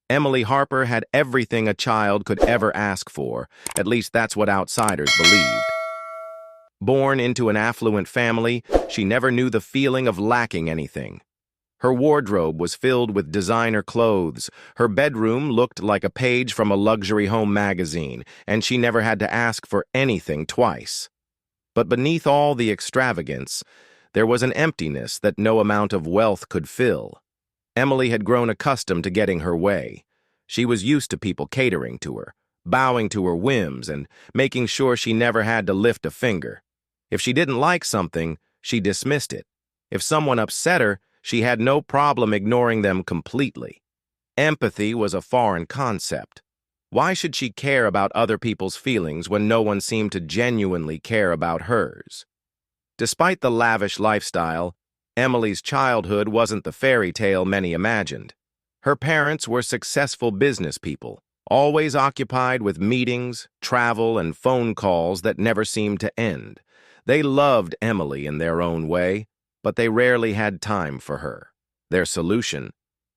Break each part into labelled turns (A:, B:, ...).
A: Emily Harper had everything a child could ever ask for, at least that's what outsiders believed. Born into an affluent family, she never knew the feeling of lacking anything. Her wardrobe was filled with designer clothes, her bedroom looked like a page from a luxury home magazine, and she never had to ask for anything twice. But beneath all the extravagance, there was an emptiness that no amount of wealth could fill. Emily had grown accustomed to getting her way. She was used to people catering to her, bowing to her whims, and making sure she never had to lift a finger. If she didn't like something, she dismissed it. If someone upset her, she had no problem ignoring them completely. Empathy was a foreign concept. Why should she care about other people's feelings when no one seemed to genuinely care about hers? Despite the lavish lifestyle, Emily's childhood wasn't the fairy tale many imagined. Her parents were successful business people, always occupied with meetings, travel, and phone calls that never seemed to end. They loved Emily in their own way, but they rarely had time for her. Their solution: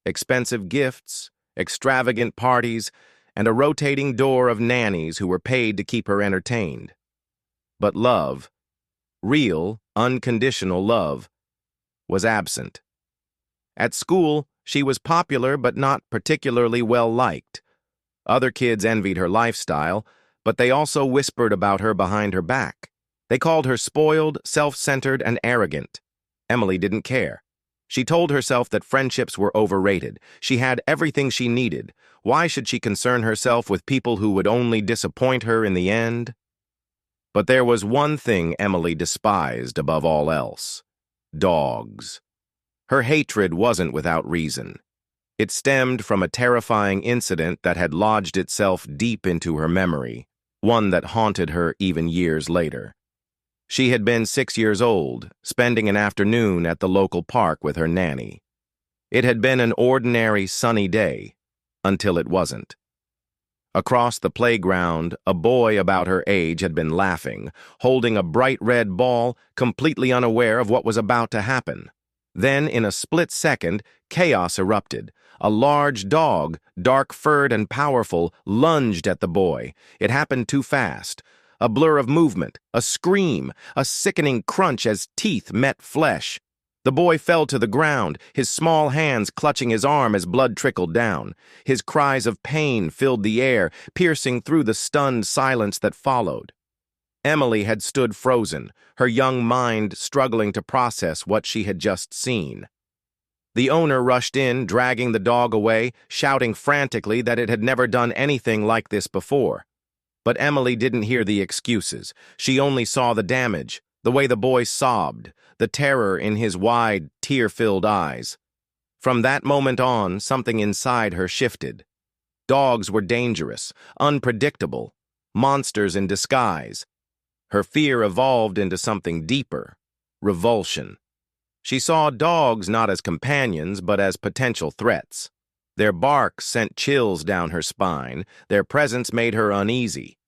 A: expensive gifts, extravagant parties, and a rotating door of nannies who were paid to keep her entertained. But love, real, unconditional love, was absent. At school, she was popular but not particularly well-liked. Other kids envied her lifestyle, but they also whispered about her behind her back. They called her spoiled, self-centered, and arrogant. Emily didn't care. She told herself that friendships were overrated. She had everything she needed. Why should she concern herself with people who would only disappoint her in the end? But there was one thing Emily despised above all else: dogs. Her hatred wasn't without reason. It stemmed from a terrifying incident that had lodged itself deep into her memory, one that haunted her even years later. She had been 6 years old, spending an afternoon at the local park with her nanny. It had been an ordinary sunny day, until it wasn't. Across the playground, a boy about her age had been laughing, holding a bright red ball, completely unaware of what was about to happen. Then, in a split second, chaos erupted. A large dog, dark-furred and powerful, lunged at the boy. It happened too fast. A blur of movement, a scream, a sickening crunch as teeth met flesh. The boy fell to the ground, his small hands clutching his arm as blood trickled down. His cries of pain filled the air, piercing through the stunned silence that followed. Emily had stood frozen, her young mind struggling to process what she had just seen. The owner rushed in, dragging the dog away, shouting frantically that it had never done anything like this before. But Emily didn't hear the excuses. She only saw the damage, the way the boy sobbed, the terror in his wide, tear-filled eyes. From that moment on, something inside her shifted. Dogs were dangerous, unpredictable, monsters in disguise. Her fear evolved into something deeper: revulsion. She saw dogs not as companions, but as potential threats. Their bark sent chills down her spine. Their presence made her uneasy.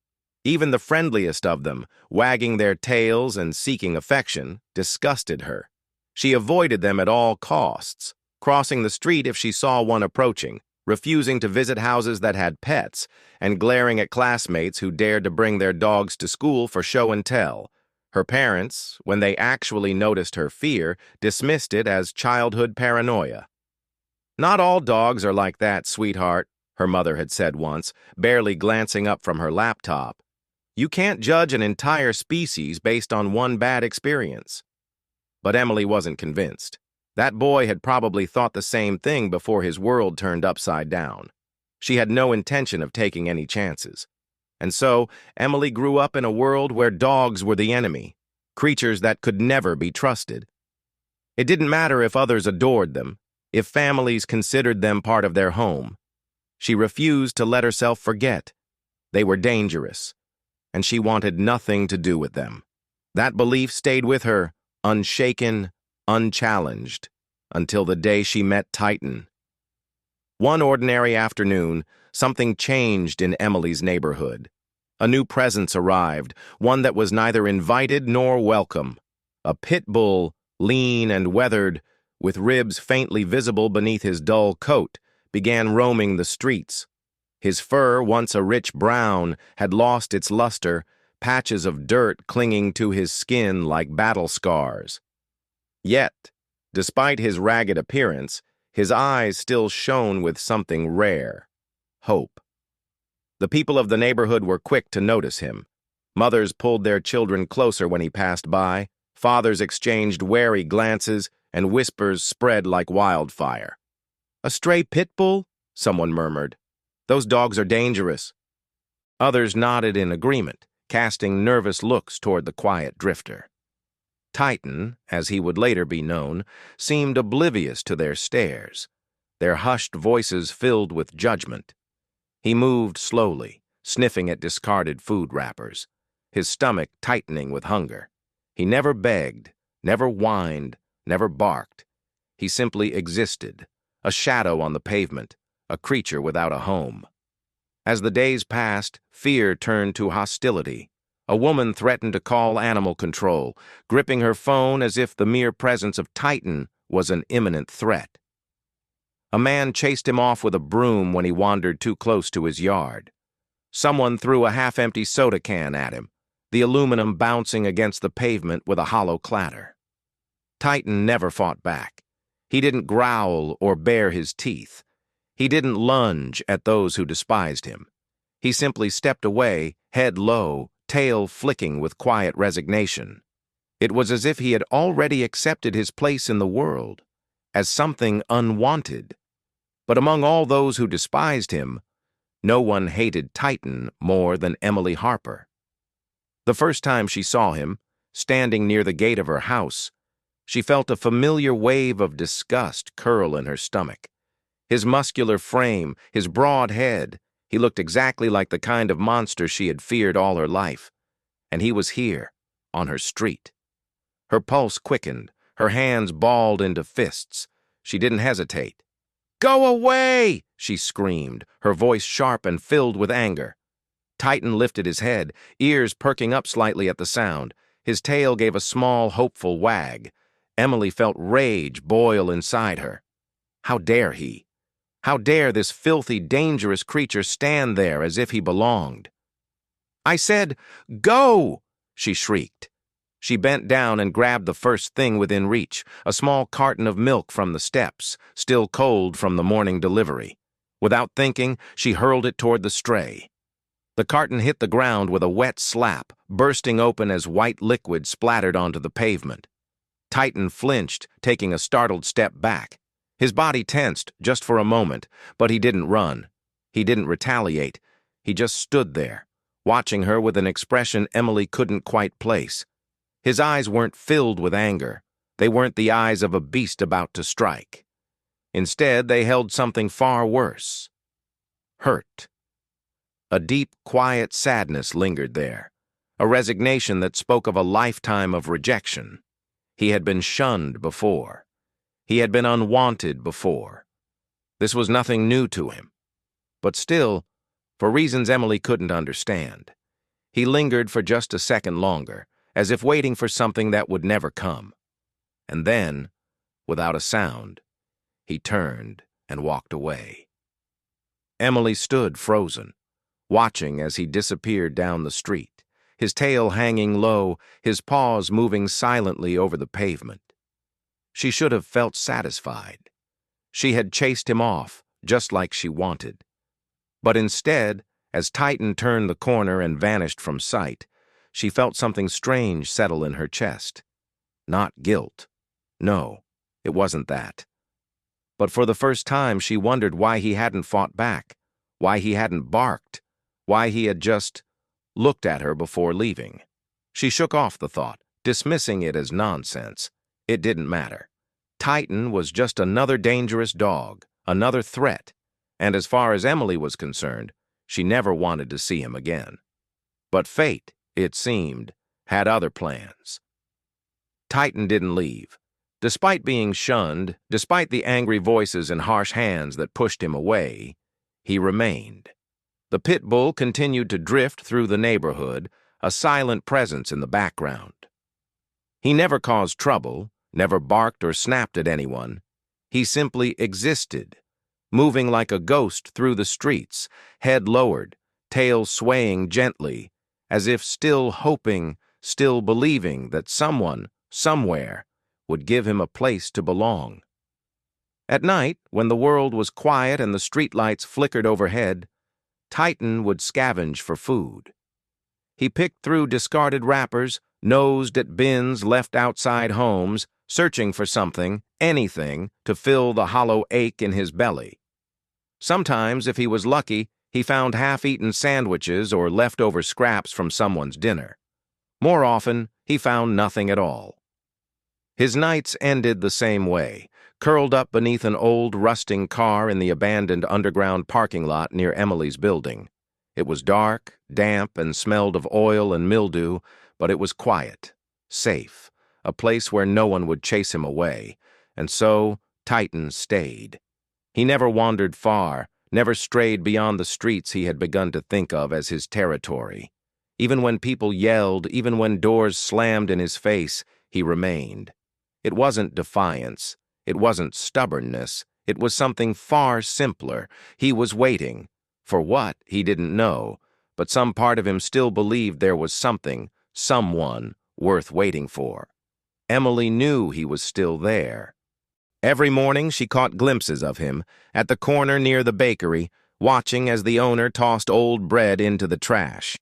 A: Even the friendliest of them, wagging their tails and seeking affection, disgusted her. She avoided them at all costs, crossing the street if she saw one approaching, refusing to visit houses that had pets, and glaring at classmates who dared to bring their dogs to school for show and tell. Her parents, when they actually noticed her fear, dismissed it as childhood paranoia. "Not all dogs are like that, sweetheart," her mother had said once, barely glancing up from her laptop. "You can't judge an entire species based on one bad experience." But Emily wasn't convinced. That boy had probably thought the same thing before his world turned upside down. She had no intention of taking any chances. And so, Emily grew up in a world where dogs were the enemy, creatures that could never be trusted. It didn't matter if others adored them, if families considered them part of their home. She refused to let herself forget. They were dangerous, and she wanted nothing to do with them. That belief stayed with her, unshaken, unchallenged, until the day she met Titan. One ordinary afternoon, something changed in Emily's neighborhood. A new presence arrived, one that was neither invited nor welcome. A Pitbull, lean and weathered, with ribs faintly visible beneath his dull coat, began roaming the streets. His fur, once a rich brown, had lost its luster, patches of dirt clinging to his skin like battle scars. Yet, despite his ragged appearance, his eyes still shone with something rare: hope. The people of the neighborhood were quick to notice him. Mothers pulled their children closer when he passed by, fathers exchanged wary glances, and whispers spread like wildfire. "A stray Pitbull?" someone murmured. "Those dogs are dangerous." Others nodded in agreement, casting nervous looks toward the quiet drifter. Titan, as he would later be known, seemed oblivious to their stares, their hushed voices filled with judgment. He moved slowly, sniffing at discarded food wrappers, his stomach tightening with hunger. He never begged, never whined, never barked. He simply existed, a shadow on the pavement, a creature without a home. As the days passed, fear turned to hostility. A woman threatened to call animal control, gripping her phone as if the mere presence of Titan was an imminent threat. A man chased him off with a broom when he wandered too close to his yard. Someone threw a half-empty soda can at him, the aluminum bouncing against the pavement with a hollow clatter. Titan never fought back. He didn't growl or bare his teeth. He didn't lunge at those who despised him. He simply stepped away, head low, tail flicking with quiet resignation. It was as if he had already accepted his place in the world, as something unwanted. But among all those who despised him, no one hated Titan more than Emily Harper. The first time she saw him, standing near the gate of her house, she felt a familiar wave of disgust curl in her stomach. His muscular frame, his broad head, he looked exactly like the kind of monster she had feared all her life. And he was here, on her street. Her pulse quickened, her hands balled into fists. She didn't hesitate. "Go away!" she screamed, her voice sharp and filled with anger. Titan lifted his head, ears perking up slightly at the sound. His tail gave a small, hopeful wag. Emily felt rage boil inside her. How dare he? How dare this filthy, dangerous creature stand there as if he belonged? "I said, go!" she shrieked. She bent down and grabbed the first thing within reach, a small carton of milk from the steps, still cold from the morning delivery. Without thinking, she hurled it toward the stray. The carton hit the ground with a wet slap, bursting open as white liquid splattered onto the pavement. Titan flinched, taking a startled step back. His body tensed just for a moment, but he didn't run. He didn't retaliate. He just stood there, watching her with an expression Emily couldn't quite place. His eyes weren't filled with anger. They weren't the eyes of a beast about to strike. Instead, they held something far worse: hurt. A deep, quiet sadness lingered there, a resignation that spoke of a lifetime of rejection. He had been shunned before. He had been unwanted before. This was nothing new to him. But still, for reasons Emily couldn't understand, he lingered for just a second longer, as if waiting for something that would never come. And then, without a sound, he turned and walked away. Emily stood frozen, watching as he disappeared down the street, his tail hanging low, his paws moving silently over the pavement. She should have felt satisfied. She had chased him off, just like she wanted. But instead, as Titan turned the corner and vanished from sight, she felt something strange settle in her chest. Not guilt. No, it wasn't that. But for the first time, she wondered why he hadn't fought back, why he hadn't barked, why he had just looked at her before leaving. She shook off the thought, dismissing it as nonsense. It didn't matter. Titan was just another dangerous dog, another threat, and as far as Emily was concerned, she never wanted to see him again. But fate, it seemed, had other plans. Titan didn't leave. Despite being shunned, despite the angry voices and harsh hands that pushed him away, he remained. The Pitbull continued to drift through the neighborhood, a silent presence in the background. He never caused trouble, never barked or snapped at anyone. He simply existed, moving like a ghost through the streets, head lowered, tail swaying gently, as if still hoping, still believing that someone, somewhere, would give him a place to belong. At night, when the world was quiet and the streetlights flickered overhead, Titan would scavenge for food. He picked through discarded wrappers, nosed at bins left outside homes, searching for something, anything, to fill the hollow ache in his belly. Sometimes, if he was lucky, he found half-eaten sandwiches or leftover scraps from someone's dinner. More often, he found nothing at all. His nights ended the same way, curled up beneath an old, rusting car in the abandoned underground parking lot near Emily's building. It was dark, damp, and smelled of oil and mildew, but it was quiet, safe, a place where no one would chase him away, and so Titan stayed. He never wandered far, never strayed beyond the streets he had begun to think of as his territory. Even when people yelled, even when doors slammed in his face, he remained. It wasn't defiance. It wasn't stubbornness. It was something far simpler. He was waiting. For what, he didn't know, but some part of him still believed there was something, someone, worth waiting for. Emily knew he was still there. Every morning she caught glimpses of him, at the corner near the bakery, watching as the owner tossed old bread into the trash.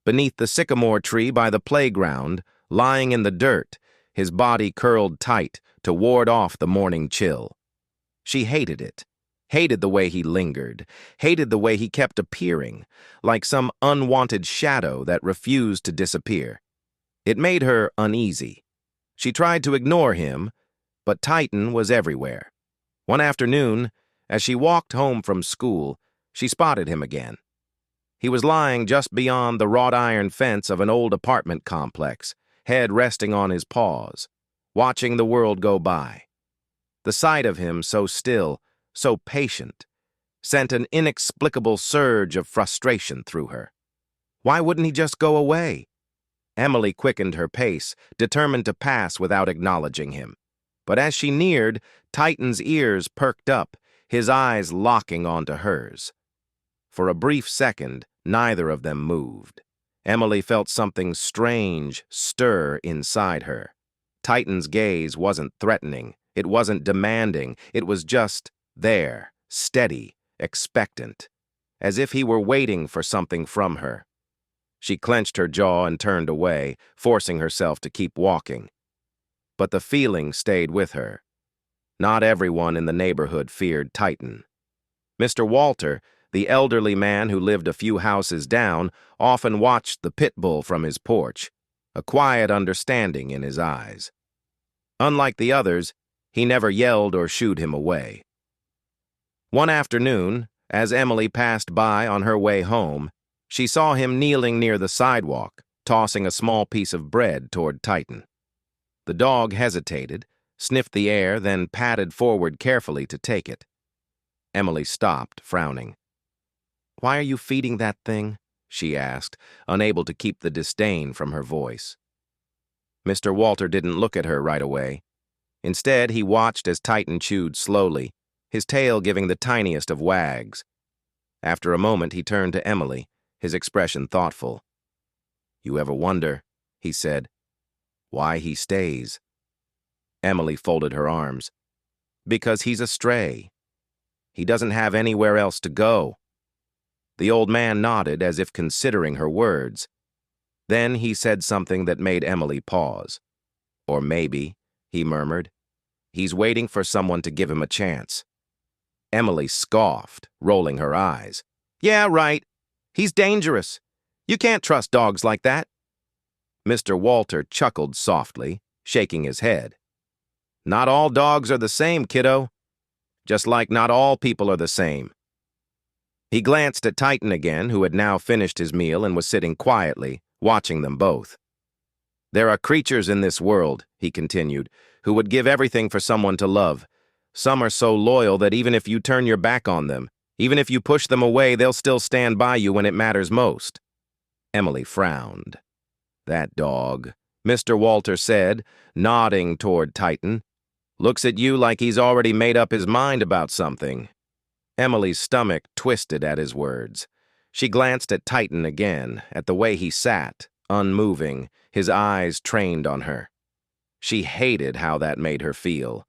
A: Beneath the sycamore tree by the playground, lying in the dirt, his body curled tight to ward off the morning chill. She hated it, hated the way he lingered, hated the way he kept appearing, like some unwanted shadow that refused to disappear. It made her uneasy. She tried to ignore him, but Titan was everywhere. One afternoon, as she walked home from school, she spotted him again. He was lying just beyond the wrought iron fence of an old apartment complex, head resting on his paws, watching the world go by. The sight of him, so still, so patient, sent an inexplicable surge of frustration through her. Why wouldn't he just go away? Emily quickened her pace, determined to pass without acknowledging him. But as she neared, Titan's ears perked up, his eyes locking onto hers. For a brief second, neither of them moved. Emily felt something strange stir inside her. Titan's gaze wasn't threatening, it wasn't demanding, it was just there, steady, expectant, as if he were waiting for something from her. She clenched her jaw and turned away, forcing herself to keep walking. But the feeling stayed with her. Not everyone in the neighborhood feared Titan. Mr. Walter, the elderly man who lived a few houses down, often watched the Pitbull from his porch, a quiet understanding in his eyes. Unlike the others, he never yelled or shooed him away. One afternoon, as Emily passed by on her way home, she saw him kneeling near the sidewalk, tossing a small piece of bread toward Titan. The dog hesitated, sniffed the air, then padded forward carefully to take it. Emily stopped, frowning. "Why are you feeding that thing?" she asked, unable to keep the disdain from her voice. Mr. Walter didn't look at her right away. Instead, he watched as Titan chewed slowly, his tail giving the tiniest of wags. After a moment, he turned to Emily, his expression thoughtful. "You ever wonder," he said, "why he stays?" Emily folded her arms. "Because he's a stray. He doesn't have anywhere else to go." The old man nodded as if considering her words. Then he said something that made Emily pause. "Or maybe," he murmured, "he's waiting for someone to give him a chance." Emily scoffed, rolling her eyes. "Yeah, right. He's dangerous. You can't trust dogs like that." Mr. Walter chuckled softly, shaking his head. "Not all dogs are the same, kiddo. Just like not all people are the same." He glanced at Titan again, who had now finished his meal and was sitting quietly, watching them both. "There are creatures in this world," he continued, "who would give everything for someone to love. Some are so loyal that even if you turn your back on them, even if you push them away, they'll still stand by you when it matters most." Emily frowned. "That dog," Mr. Walter said, nodding toward Titan, "looks at you like he's already made up his mind about something." Emily's stomach twisted at his words. She glanced at Titan again, at the way he sat, unmoving, his eyes trained on her. She hated how that made her feel,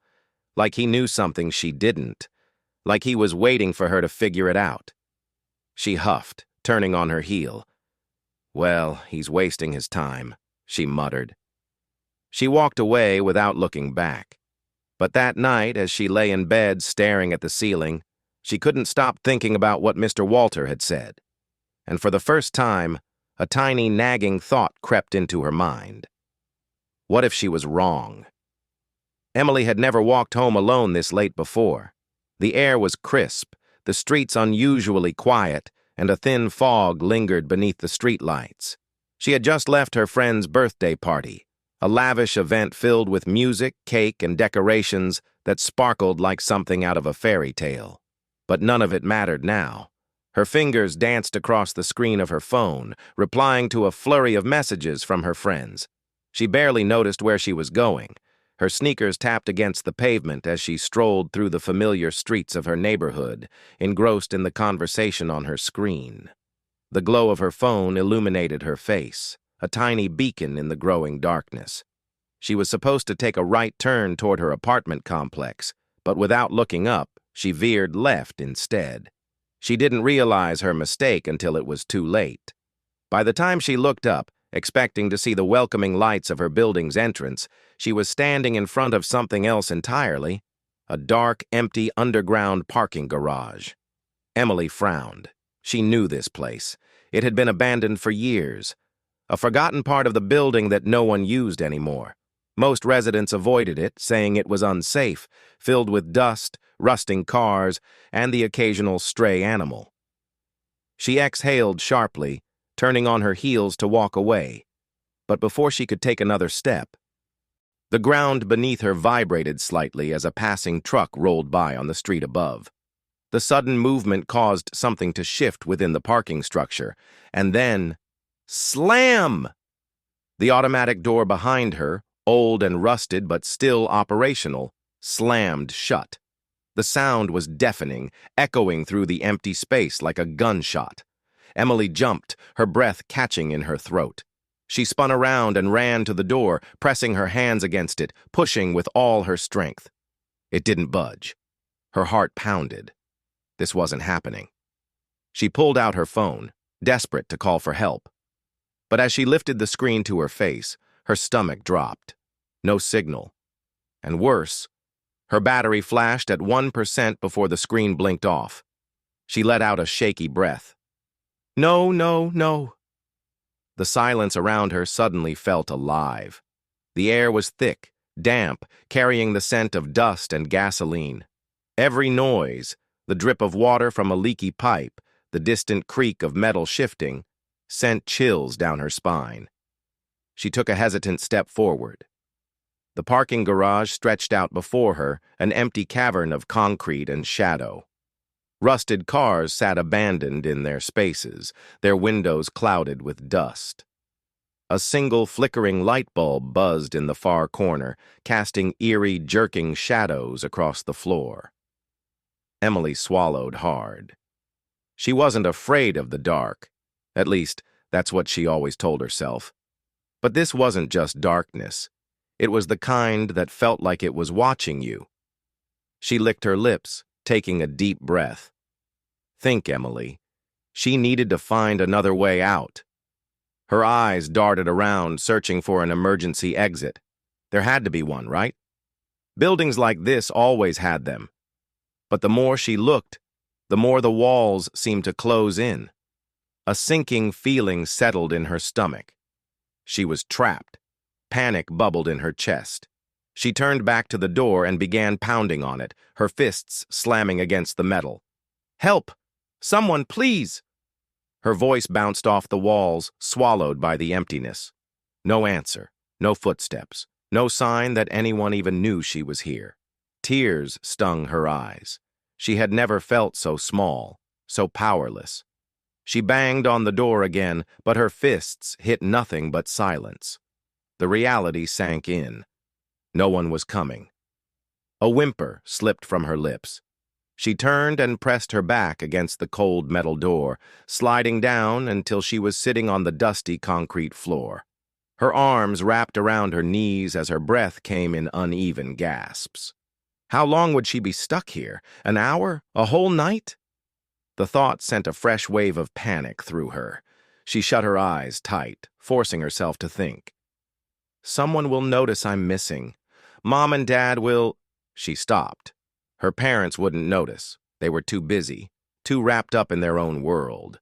A: like he knew something she didn't, like he was waiting for her to figure it out. She huffed, turning on her heel. Well, he's wasting his time, she muttered. She walked away without looking back. But that night, as she lay in bed staring at the ceiling, she couldn't stop thinking about what Mr. Walter had said. And for the first time, a tiny nagging thought crept into her mind. What if she was wrong? Emily had never walked home alone this late before. The air was crisp, the streets unusually quiet, and a thin fog lingered beneath the streetlights. She had just left her friend's birthday party, a lavish event filled with music, cake, and decorations that sparkled like something out of a fairy tale. But none of it mattered now. Her fingers danced across the screen of her phone, replying to a flurry of messages from her friends. She barely noticed where she was going. Her sneakers tapped against the pavement as she strolled through the familiar streets of her neighborhood, engrossed in the conversation on her screen. The glow of her phone illuminated her face, a tiny beacon in the growing darkness. She was supposed to take a right turn toward her apartment complex, but without looking up, she veered left instead. She didn't realize her mistake until it was too late. By the time she looked up, expecting to see the welcoming lights of her building's entrance, she was standing in front of something else entirely, a dark, empty underground parking garage. Emily frowned. She knew this place. It had been abandoned for years, a forgotten part of the building that no one used anymore. Most residents avoided it, saying it was unsafe, filled with dust, rusting cars, and the occasional stray animal. She exhaled sharply, turning on her heels to walk away. But before she could take another step, the ground beneath her vibrated slightly as a passing truck rolled by on the street above. The sudden movement caused something to shift within the parking structure, and then, slam! The automatic door behind her, old and rusted but still operational, slammed shut. The sound was deafening, echoing through the empty space like a gunshot. Emily jumped, her breath catching in her throat. She spun around and ran to the door, pressing her hands against it, pushing with all her strength. It didn't budge. Her heart pounded. This wasn't happening. She pulled out her phone, desperate to call for help. But as she lifted the screen to her face, her stomach dropped. No signal. And worse, her battery flashed at 1% before the screen blinked off. She let out a shaky breath. No, no, no. The silence around her suddenly felt alive. The air was thick, damp, carrying the scent of dust and gasoline. Every noise, the drip of water from a leaky pipe, the distant creak of metal shifting, sent chills down her spine. She took a hesitant step forward. The parking garage stretched out before her, an empty cavern of concrete and shadow. Rusted cars sat abandoned in their spaces, their windows clouded with dust. A single flickering light bulb buzzed in the far corner, casting eerie, jerking shadows across the floor. Emily swallowed hard. She wasn't afraid of the dark. At least, that's what she always told herself. But this wasn't just darkness. It was the kind that felt like it was watching you. She licked her lips, taking a deep breath. Think, Emily. She needed to find another way out. Her eyes darted around, searching for an emergency exit. There had to be one, right? Buildings like this always had them. But the more she looked, the more the walls seemed to close in. A sinking feeling settled in her stomach. She was trapped. Panic bubbled in her chest. She turned back to the door and began pounding on it, her fists slamming against the metal. Help! Someone, please! Her voice bounced off the walls, swallowed by the emptiness. No answer, no footsteps, no sign that anyone even knew she was here. Tears stung her eyes. She had never felt so small, so powerless. She banged on the door again, but her fists hit nothing but silence. The reality sank in. No one was coming. A whimper slipped from her lips. She turned and pressed her back against the cold metal door, sliding down until she was sitting on the dusty concrete floor. Her arms wrapped around her knees as her breath came in uneven gasps. How long would she be stuck here? An hour? A whole night? The thought sent a fresh wave of panic through her. She shut her eyes tight, forcing herself to think. Someone will notice I'm missing. Mom and Dad will... She stopped. Her parents wouldn't notice. They were too busy, too wrapped up in their own world.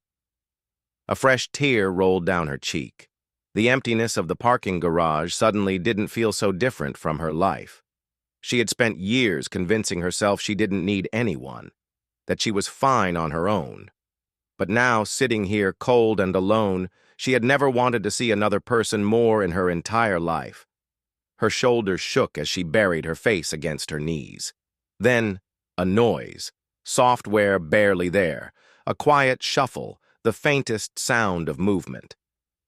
A: A fresh tear rolled down her cheek. The emptiness of the parking garage suddenly didn't feel so different from her life. She had spent years convincing herself she didn't need anyone, that she was fine on her own. But now, sitting here cold and alone, she had never wanted to see another person more in her entire life. Her shoulders shook as she buried her face against her knees. Then, a noise, software barely there, a quiet shuffle, the faintest sound of movement.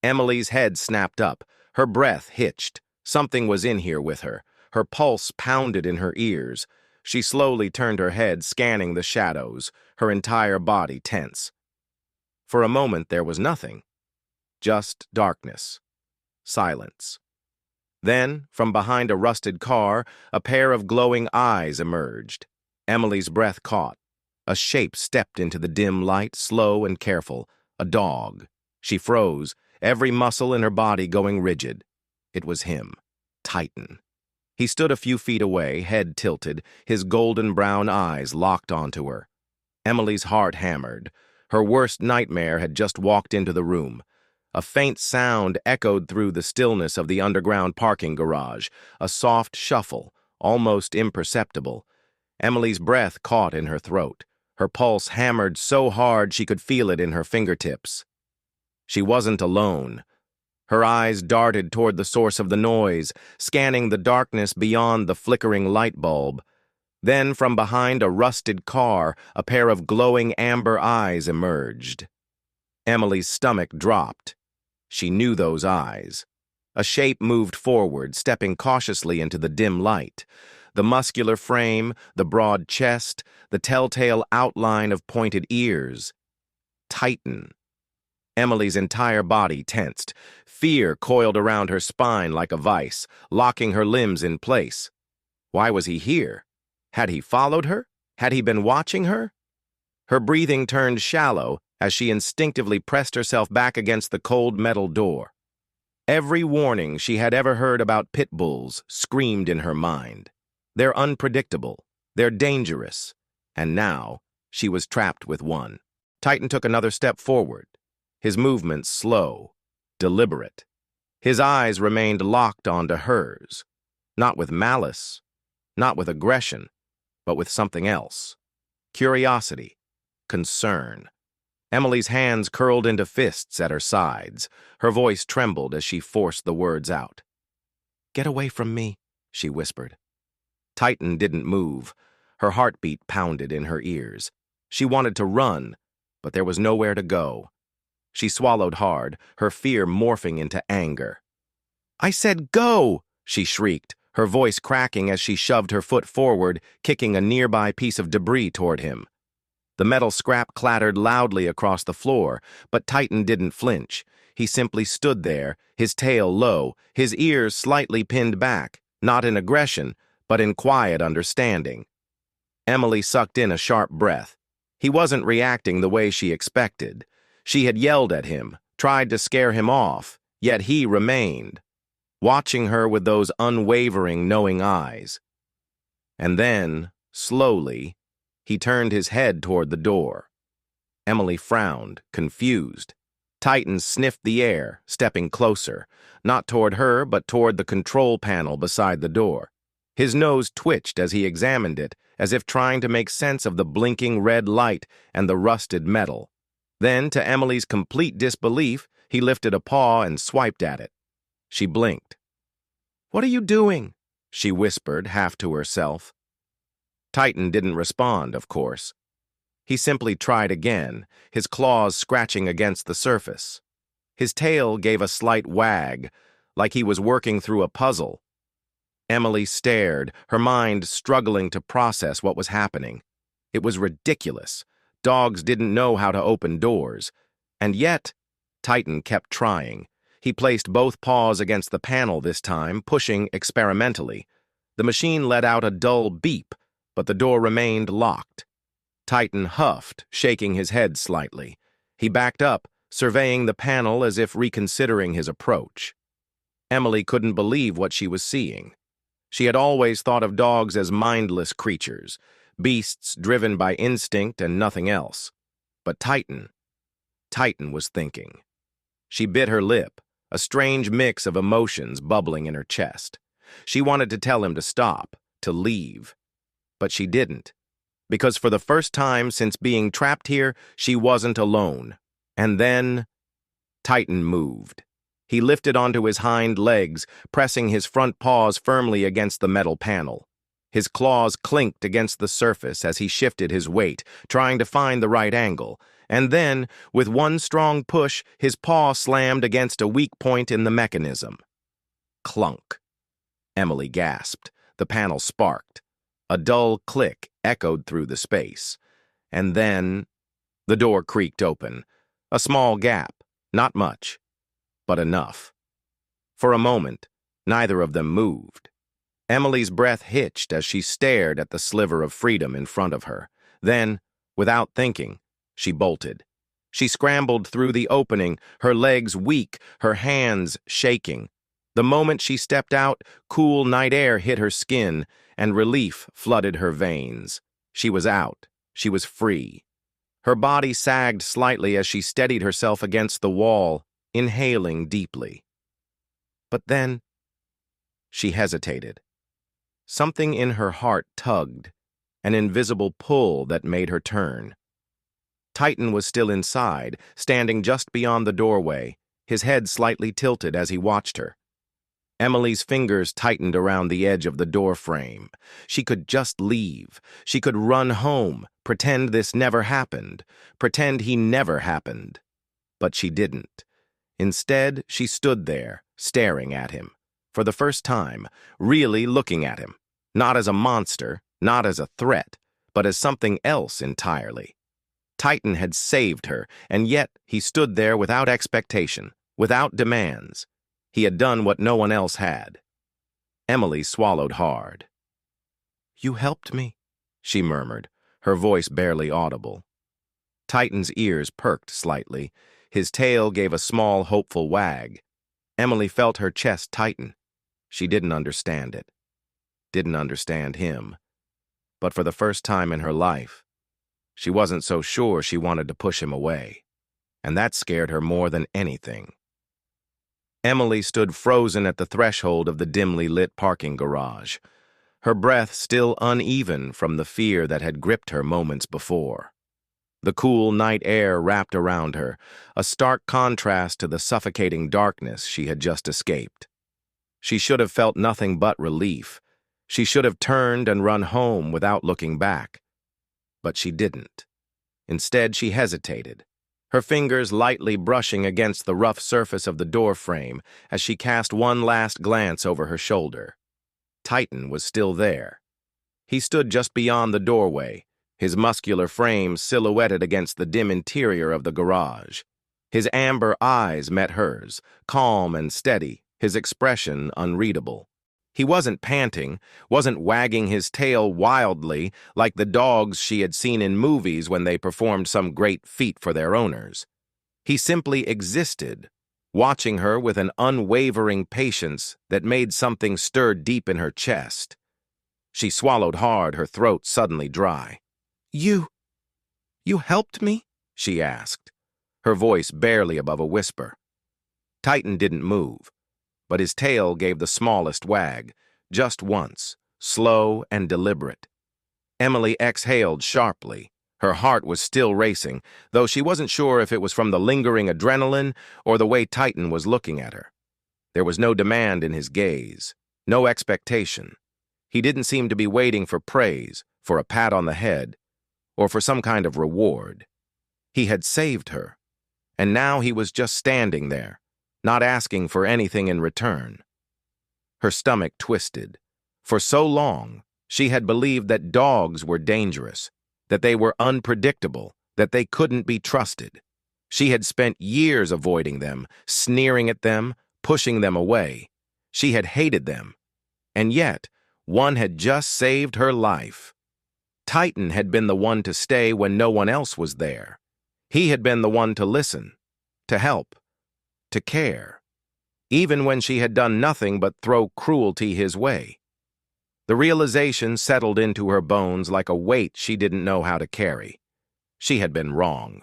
A: Emily's head snapped up, her breath hitched. Something was in here with her. Her pulse pounded in her ears. She slowly turned her head, scanning the shadows, her entire body tense. For a moment there was nothing. Just darkness. Silence. Then, from behind a rusted car, a pair of glowing eyes emerged. Emily's breath caught. A shape stepped into the dim light, slow and careful. A dog. She froze, every muscle in her body going rigid. It was him. Titan. He stood a few feet away, head tilted, his golden brown eyes locked onto her. Emily's heart hammered. Her worst nightmare had just walked into the room. A faint sound echoed through the stillness of the underground parking garage, a soft shuffle, almost imperceptible. Emily's breath caught in her throat. Her pulse hammered so hard she could feel it in her fingertips. She wasn't alone. Her eyes darted toward the source of the noise, scanning the darkness beyond the flickering light bulb. Then, from behind a rusted car, a pair of glowing amber eyes emerged. Emily's stomach dropped. She knew those eyes. A shape moved forward, stepping cautiously into the dim light. The muscular frame, the broad chest, the telltale outline of pointed ears. Titan. Emily's entire body tensed. Fear coiled around her spine like a vice, locking her limbs in place. Why was he here? Had he followed her? Had he been watching her? Her breathing turned shallow as she instinctively pressed herself back against the cold metal door. Every warning she had ever heard about Pitbulls screamed in her mind. They're unpredictable. They're dangerous. And now, she was trapped with one. Titan took another step forward. His movements slow, deliberate. His eyes remained locked onto hers. Not with malice, not with aggression, but with something else. Curiosity, concern. Emily's hands curled into fists at her sides. Her voice trembled as she forced the words out. "Get away from me," she whispered. Titan didn't move. Her heartbeat pounded in her ears. She wanted to run, but there was nowhere to go. She swallowed hard, her fear morphing into anger. "I said go!" she shrieked, her voice cracking as she shoved her foot forward, kicking a nearby piece of debris toward him. The metal scrap clattered loudly across the floor, but Titan didn't flinch. He simply stood there, his tail low, his ears slightly pinned back, not in aggression, but in quiet understanding. Emily sucked in a sharp breath. He wasn't reacting the way she expected. She had yelled at him, tried to scare him off, yet he remained, watching her with those unwavering, knowing eyes. And then, slowly, he turned his head toward the door. Emily frowned, confused. Titan sniffed the air, stepping closer, not toward her, but toward the control panel beside the door. His nose twitched as he examined it, as if trying to make sense of the blinking red light and the rusted metal. Then, to Emily's complete disbelief, he lifted a paw and swiped at it. She blinked. "What are you doing?" she whispered, half to herself. Titan didn't respond, of course. He simply tried again, his claws scratching against the surface. His tail gave a slight wag, like he was working through a puzzle. Emily stared, her mind struggling to process what was happening. It was ridiculous. Dogs didn't know how to open doors. And yet, Titan kept trying. He placed both paws against the panel this time, pushing experimentally. The machine let out a dull beep, but the door remained locked. Titan huffed, shaking his head slightly. He backed up, surveying the panel as if reconsidering his approach. Emily couldn't believe what she was seeing. She had always thought of dogs as mindless creatures, beasts driven by instinct and nothing else. But Titan was thinking. She bit her lip, a strange mix of emotions bubbling in her chest. She wanted to tell him to stop, to leave. But she didn't, because for the first time since being trapped here, she wasn't alone. And then, Titan moved. He lifted onto his hind legs, pressing his front paws firmly against the metal panel. His claws clinked against the surface as he shifted his weight, trying to find the right angle. And then, with one strong push, his paw slammed against a weak point in the mechanism. Clunk. Emily gasped. The panel sparked. A dull click echoed through the space. And then, the door creaked open. A small gap, not much, but enough. For a moment, neither of them moved. Emily's breath hitched as she stared at the sliver of freedom in front of her. Then, without thinking, she bolted. She scrambled through the opening, her legs weak, her hands shaking. The moment she stepped out, cool night air hit her skin, and relief flooded her veins. She was out. She was free. Her body sagged slightly as she steadied herself against the wall, inhaling deeply. But then, she hesitated. Something in her heart tugged, an invisible pull that made her turn. Titan was still inside, standing just beyond the doorway, his head slightly tilted as he watched her. Emily's fingers tightened around the edge of the door frame. She could just leave. She could run home, pretend this never happened, pretend he never happened. But she didn't. Instead, she stood there, staring at him. For the first time, really looking at him. Not as a monster, not as a threat, but as something else entirely. Titan had saved her, and yet he stood there without expectation, without demands. He had done what no one else had. Emily swallowed hard. "You helped me," she murmured, her voice barely audible. Titan's ears perked slightly. His tail gave a small, hopeful wag. Emily felt her chest tighten. She didn't understand it. Didn't understand him. But for the first time in her life, she wasn't so sure she wanted to push him away. And that scared her more than anything. Emily stood frozen at the threshold of the dimly lit parking garage, her breath still uneven from the fear that had gripped her moments before. The cool night air wrapped around her, a stark contrast to the suffocating darkness she had just escaped. She should have felt nothing but relief. She should have turned and run home without looking back. But she didn't. Instead, she hesitated, her fingers lightly brushing against the rough surface of the door frame as she cast one last glance over her shoulder. Titan was still there. He stood just beyond the doorway, his muscular frame silhouetted against the dim interior of the garage. His amber eyes met hers, calm and steady, his expression unreadable. He wasn't panting, wasn't wagging his tail wildly like the dogs she had seen in movies when they performed some great feat for their owners. He simply existed, watching her with an unwavering patience that made something stir deep in her chest. She swallowed hard, her throat suddenly dry. You helped me?" she asked, her voice barely above a whisper. Titan didn't move, but his tail gave the smallest wag, just once, slow and deliberate. Emily exhaled sharply. Her heart was still racing, though she wasn't sure if it was from the lingering adrenaline or the way Titan was looking at her. There was no demand in his gaze, no expectation. He didn't seem to be waiting for praise, for a pat on the head, or for some kind of reward. He had saved her, and now he was just standing there, not asking for anything in return. Her stomach twisted. For so long, she had believed that dogs were dangerous, that they were unpredictable, that they couldn't be trusted. She had spent years avoiding them, sneering at them, pushing them away. She had hated them. And yet, one had just saved her life. Titan had been the one to stay when no one else was there. He had been the one to listen, to help, to care, even when she had done nothing but throw cruelty his way. The realization settled into her bones like a weight she didn't know how to carry. She had been wrong.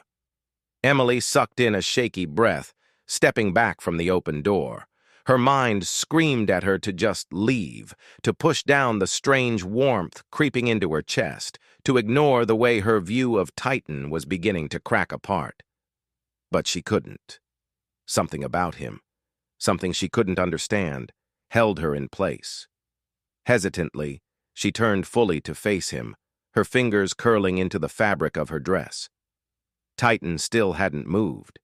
A: Emily sucked in a shaky breath, stepping back from the open door. Her mind screamed at her to just leave, to push down the strange warmth creeping into her chest, to ignore the way her view of Titan was beginning to crack apart. But she couldn't. Something about him, something she couldn't understand, held her in place. Hesitantly, she turned fully to face him, her fingers curling into the fabric of her dress. Titan still hadn't moved.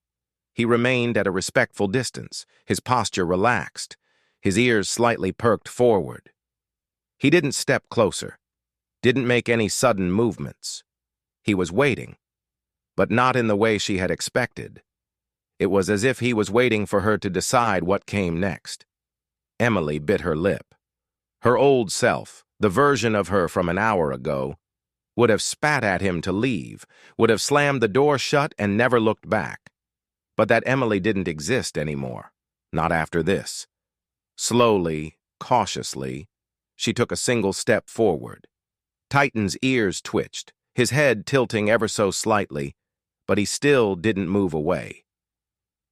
A: He remained at a respectful distance, his posture relaxed, his ears slightly perked forward. He didn't step closer, didn't make any sudden movements. He was waiting, but not in the way she had expected. It was as if he was waiting for her to decide what came next. Emily bit her lip. Her old self, the version of her from an hour ago, would have spat at him to leave, would have slammed the door shut and never looked back. But that Emily didn't exist anymore, not after this. Slowly, cautiously, she took a single step forward. Titan's ears twitched, his head tilting ever so slightly, but he still didn't move away.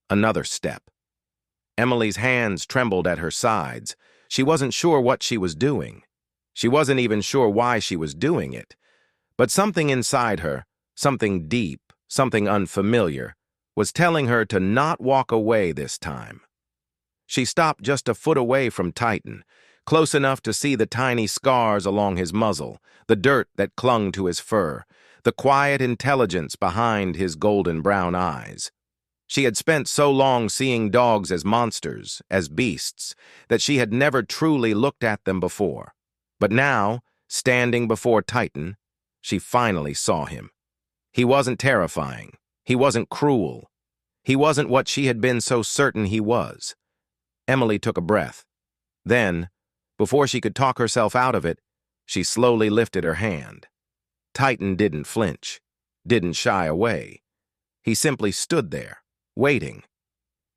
A: Another step. Emily's hands trembled at her sides. She wasn't sure what she was doing. She wasn't even sure why she was doing it. But something inside her, something deep, something unfamiliar, was telling her to not walk away this time. She stopped just a foot away from Titan, close enough to see the tiny scars along his muzzle, the dirt that clung to his fur, the quiet intelligence behind his golden brown eyes. She had spent so long seeing dogs as monsters, as beasts, that she had never truly looked at them before. But now, standing before Titan, she finally saw him. He wasn't terrifying. He wasn't cruel. He wasn't what she had been so certain he was. Emily took a breath. Then, before she could talk herself out of it, she slowly lifted her hand. Titan didn't flinch, didn't shy away. He simply stood there, waiting.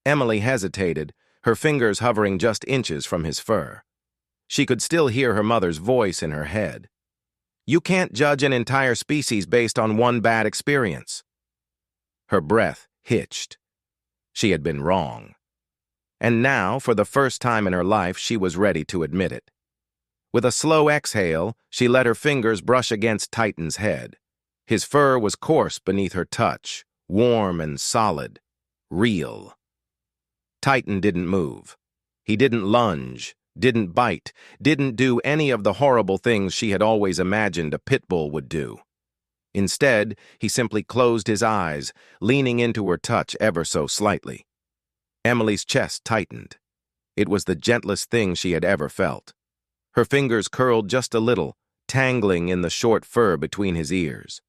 A: Emily hesitated, her fingers hovering just inches from his fur. She could still hear her mother's voice in her head. "You can't judge an entire species based on one bad experience." Her breath hitched. She had been wrong. And now, for the first time in her life, she was ready to admit it. With a slow exhale, she let her fingers brush against Titan's head. His fur was coarse beneath her touch, warm and solid, real. Titan didn't move. He didn't lunge, didn't bite, didn't do any of the horrible things she had always imagined a Pitbull would do. Instead, he simply closed his eyes, leaning into her touch ever so slightly. Emily's chest tightened. It was the gentlest thing she had ever felt. Her fingers curled just a little, tangling in the short fur between his ears.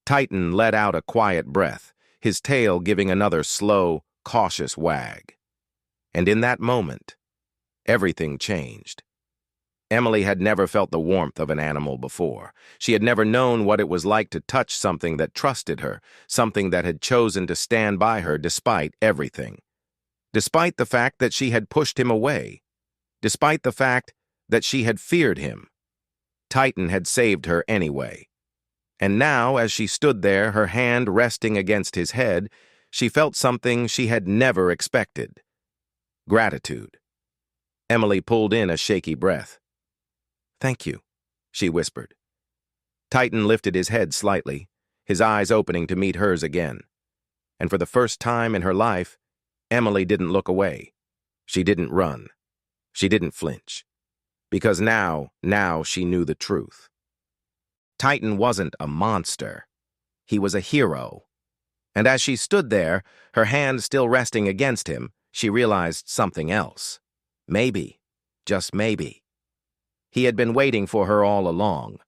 A: Titan let out a quiet breath, his tail giving another slow, cautious wag. And in that moment, everything changed. Emily had never felt the warmth of an animal before. She had never known what it was like to touch something that trusted her, something that had chosen to stand by her despite everything. Despite the fact that she had pushed him away. Despite the fact that she had feared him. Titan had saved her anyway. And now, as she stood there, her hand resting against his head, she felt something she had never expected. Gratitude. Emily pulled in a shaky breath. "Thank you," she whispered. Titan lifted his head slightly, his eyes opening to meet hers again. And for the first time in her life, Emily didn't look away. She didn't run. She didn't flinch. Because now she knew the truth. Titan wasn't a monster. He was a hero. And as she stood there, her hand still resting against him, she realized something else. Maybe, just maybe. He had been waiting for her all along.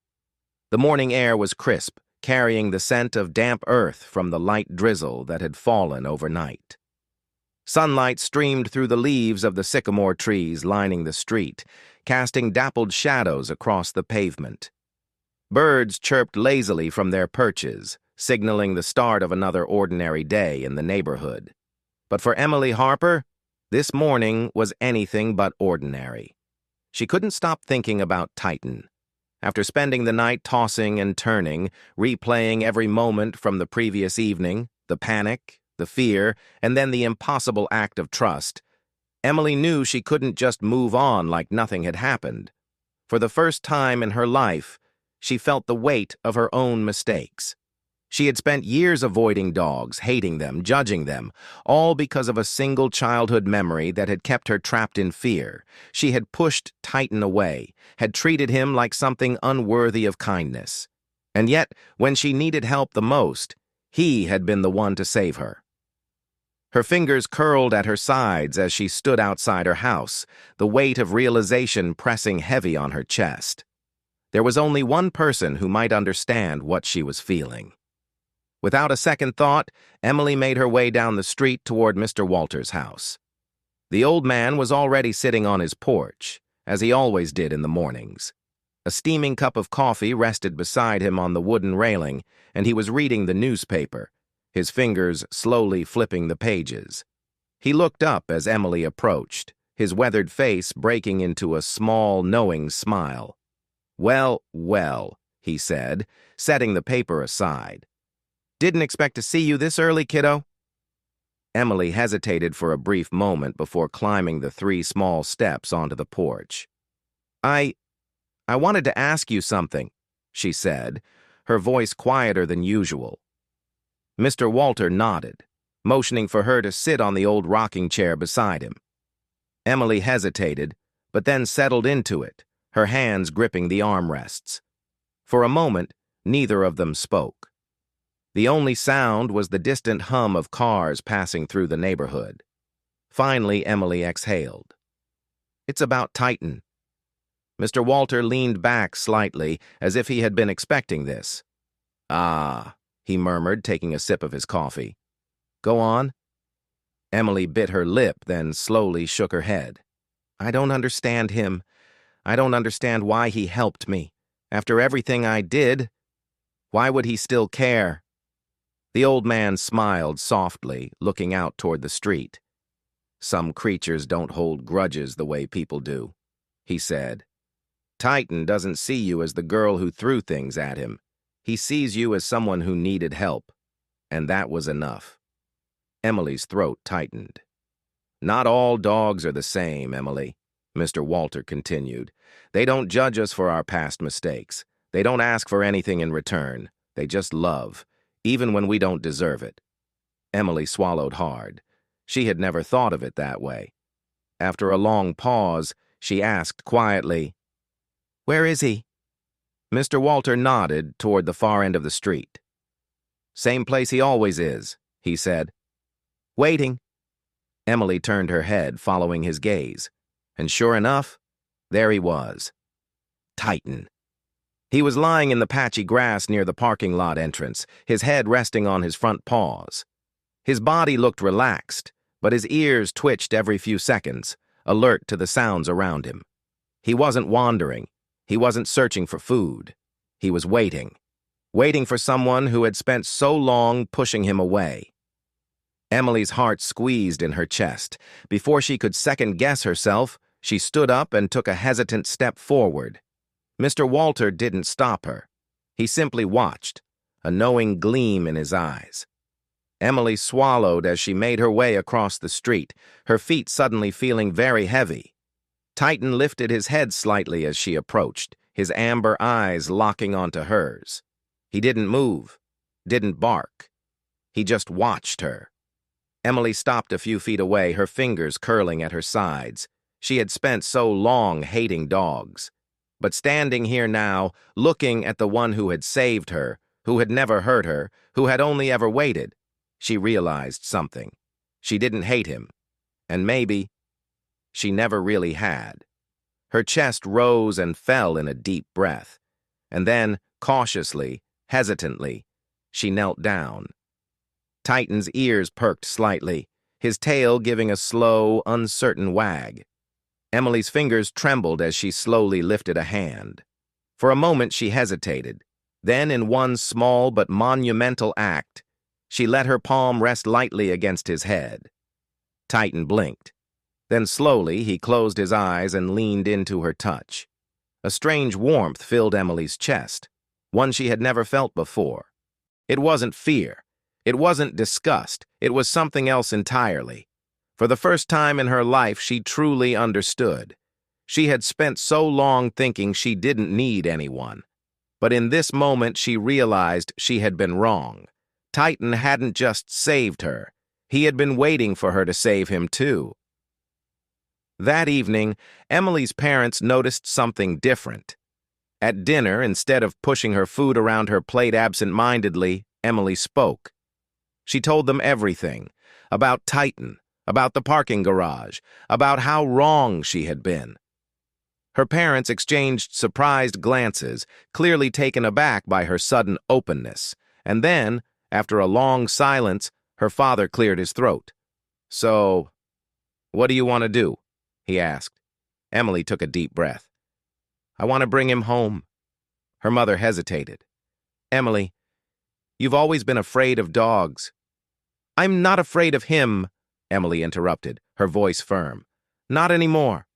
A: The morning air was crisp, carrying the scent of damp earth from the light drizzle that had fallen overnight. Sunlight streamed through the leaves of the sycamore trees lining the street, casting dappled shadows across the pavement. Birds chirped lazily from their perches, signaling the start of another ordinary day in the neighborhood. But for Emily Harper, this morning was anything but ordinary. She couldn't stop thinking about Titan. After spending the night tossing and turning, replaying every moment from the previous evening, the panic, the fear, and then the impossible act of trust, Emily knew she couldn't just move on like nothing had happened. For the first time in her life, she felt the weight of her own mistakes. She had spent years avoiding dogs, hating them, judging them, all because of a single childhood memory that had kept her trapped in fear. She had pushed Titan away, had treated him like something unworthy of kindness. And yet, when she needed help the most, he had been the one to save her. Her fingers curled at her sides as she stood outside her house, the weight of realization pressing heavy on her chest. There was only one person who might understand what she was feeling. Without a second thought, Emily made her way down the street toward Mr. Walter's house. The old man was already sitting on his porch, as he always did in the mornings. A steaming cup of coffee rested beside him on the wooden railing, and he was reading the newspaper, his fingers slowly flipping the pages. He looked up as Emily approached, his weathered face breaking into a small, knowing smile. "Well, well," he said, setting the paper aside. "Didn't expect to see you this early, kiddo." Emily hesitated for a brief moment before climbing the 3 small steps onto the porch. I wanted to ask you something," she said, her voice quieter than usual. Mr. Walter nodded, motioning for her to sit on the old rocking chair beside him. Emily hesitated, but then settled into it, her hands gripping the armrests. For a moment, neither of them spoke. The only sound was the distant hum of cars passing through the neighborhood. Finally, Emily exhaled. "It's about Titan." Mr. Walter leaned back slightly, as if he had been expecting this. "Ah," he murmured, taking a sip of his coffee. "Go on." Emily bit her lip, then slowly shook her head. "I don't understand him. I don't understand why he helped me. After everything I did, why would he still care?" The old man smiled softly, looking out toward the street. "Some creatures don't hold grudges the way people do," he said. "Titan doesn't see you as the girl who threw things at him. He sees you as someone who needed help, and that was enough." Emily's throat tightened. "Not all dogs are the same, Emily," Mr. Walter continued. "They don't judge us for our past mistakes. They don't ask for anything in return. They just love, even when we don't deserve it." Emily swallowed hard. She had never thought of it that way. After a long pause, she asked quietly, "Where is he?" Mr. Walter nodded toward the far end of the street. "Same place he always is," he said. "Waiting." Emily turned her head, following his gaze. And sure enough, there he was. Titan. He was lying in the patchy grass near the parking lot entrance, his head resting on his front paws. His body looked relaxed, but his ears twitched every few seconds, alert to the sounds around him. He wasn't wandering. He wasn't searching for food. He was waiting for someone who had spent so long pushing him away. Emily's heart squeezed in her chest. Before she could second-guess herself, she stood up and took a hesitant step forward. Mr. Walter didn't stop her. He simply watched, a knowing gleam in his eyes. Emily swallowed as she made her way across the street, her feet suddenly feeling very heavy. Titan lifted his head slightly as she approached, his amber eyes locking onto hers. He didn't move, didn't bark. He just watched her. Emily stopped a few feet away, her fingers curling at her sides. She had spent so long hating dogs. But standing here now, looking at the one who had saved her, who had never hurt her, who had only ever waited, she realized something. She didn't hate him. And maybe she never really had. Her chest rose and fell in a deep breath. And then, cautiously, Hesitantly, she knelt down. Titan's ears perked slightly, his tail giving a slow, uncertain wag. Emily's fingers trembled as she slowly lifted a hand. For a moment she hesitated. Then, in one small but monumental act, she let her palm rest lightly against his head. Titan blinked. Then slowly he closed his eyes and leaned into her touch. A strange warmth filled Emily's chest, one she had never felt before. It wasn't fear. It wasn't disgust. It was something else entirely. For the first time in her life, she truly understood. She had spent so long thinking she didn't need anyone. But in this moment, she realized she had been wrong. Titan hadn't just saved her. He had been waiting for her to save him too. That evening, Emily's parents noticed something different. At dinner, instead of pushing her food around her plate absent-mindedly, Emily spoke. She told them everything, about Titan, about the parking garage, about how wrong she had been. Her parents exchanged surprised glances, clearly taken aback by her sudden openness, and then, after a long silence, her father cleared his throat. "So, what do you want to do?" he asked. Emily took a deep breath. "I want to bring him home." Her mother hesitated. "Emily, you've always been afraid of dogs." "I'm not afraid of him," Emily interrupted, her voice firm. "Not anymore."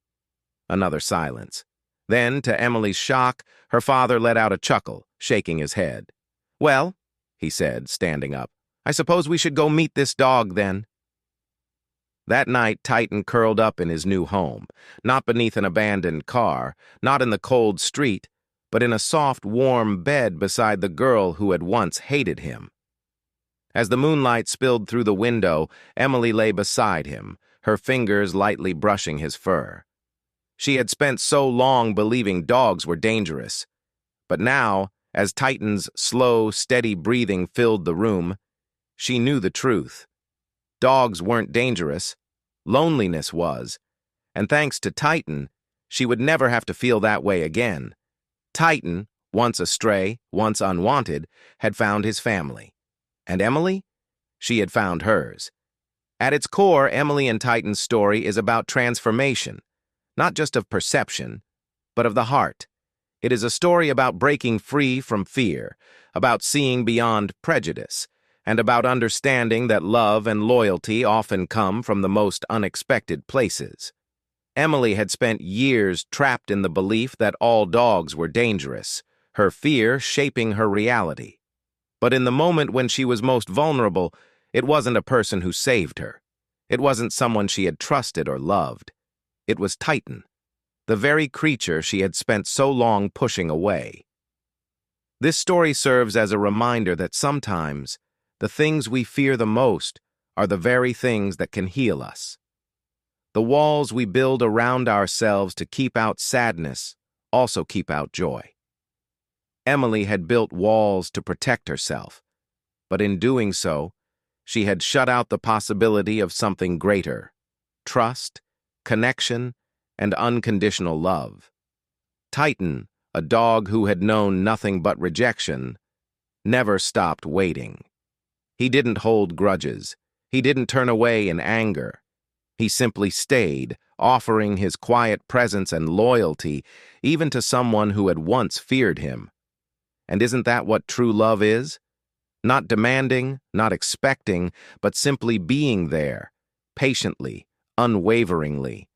A: Another silence. Then, to Emily's shock, her father let out a chuckle, shaking his head. "Well," he said, standing up, "I suppose we should go meet this dog, then." That night, Titan curled up in his new home, not beneath an abandoned car, not in the cold street, but in a soft, warm bed beside the girl who had once hated him. As the moonlight spilled through the window, Emily lay beside him, her fingers lightly brushing his fur. She had spent so long believing dogs were dangerous. But now, as Titan's slow, steady breathing filled the room, she knew the truth. Dogs weren't dangerous. Loneliness was. And thanks to Titan, she would never have to feel that way again. Titan, once astray, once unwanted, had found his family. And Emily? She had found hers. At its core, Emily and Titan's story is about transformation, not just of perception, but of the heart. It is a story about breaking free from fear, about seeing beyond prejudice, and about understanding that love and loyalty often come from the most unexpected places. Emily had spent years trapped in the belief that all dogs were dangerous, her fear shaping her reality. But in the moment when she was most vulnerable, it wasn't a person who saved her. It wasn't someone she had trusted or loved. It was Titan, the very creature she had spent so long pushing away. This story serves as a reminder that sometimes the things we fear the most are the very things that can heal us. The walls we build around ourselves to keep out sadness also keep out joy. Emily had built walls to protect herself, but in doing so, she had shut out the possibility of something greater: trust, connection, and unconditional love. Titan, a dog who had known nothing but rejection, never stopped waiting. He didn't hold grudges. He didn't turn away in anger. He simply stayed, offering his quiet presence and loyalty even to someone who had once feared him. And isn't that what true love is? Not demanding, not expecting, but simply being there, patiently, unwaveringly.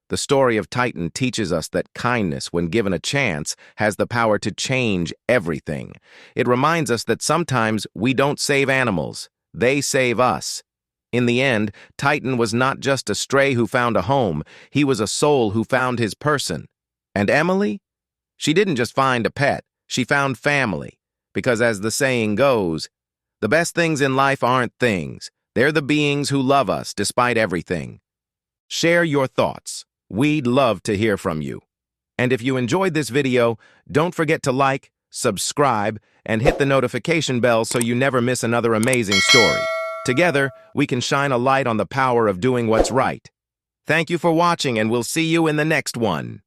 A: The story of Titan teaches us that kindness, when given a chance, has the power to change everything. It reminds us that sometimes we don't save animals, they save us. In the end, Titan was not just a stray who found a home, he was a soul who found his person. And Emily? She didn't just find a pet, she found family. Because as the saying goes, the best things in life aren't things, they're the beings who love us despite everything. Share your thoughts. We'd love to hear from you. And if you enjoyed this video, don't forget to like, subscribe, and hit the notification bell so you never miss another amazing story. Together, we can shine a light on the power of doing what's right. Thank you for watching, and we'll see you in the next one.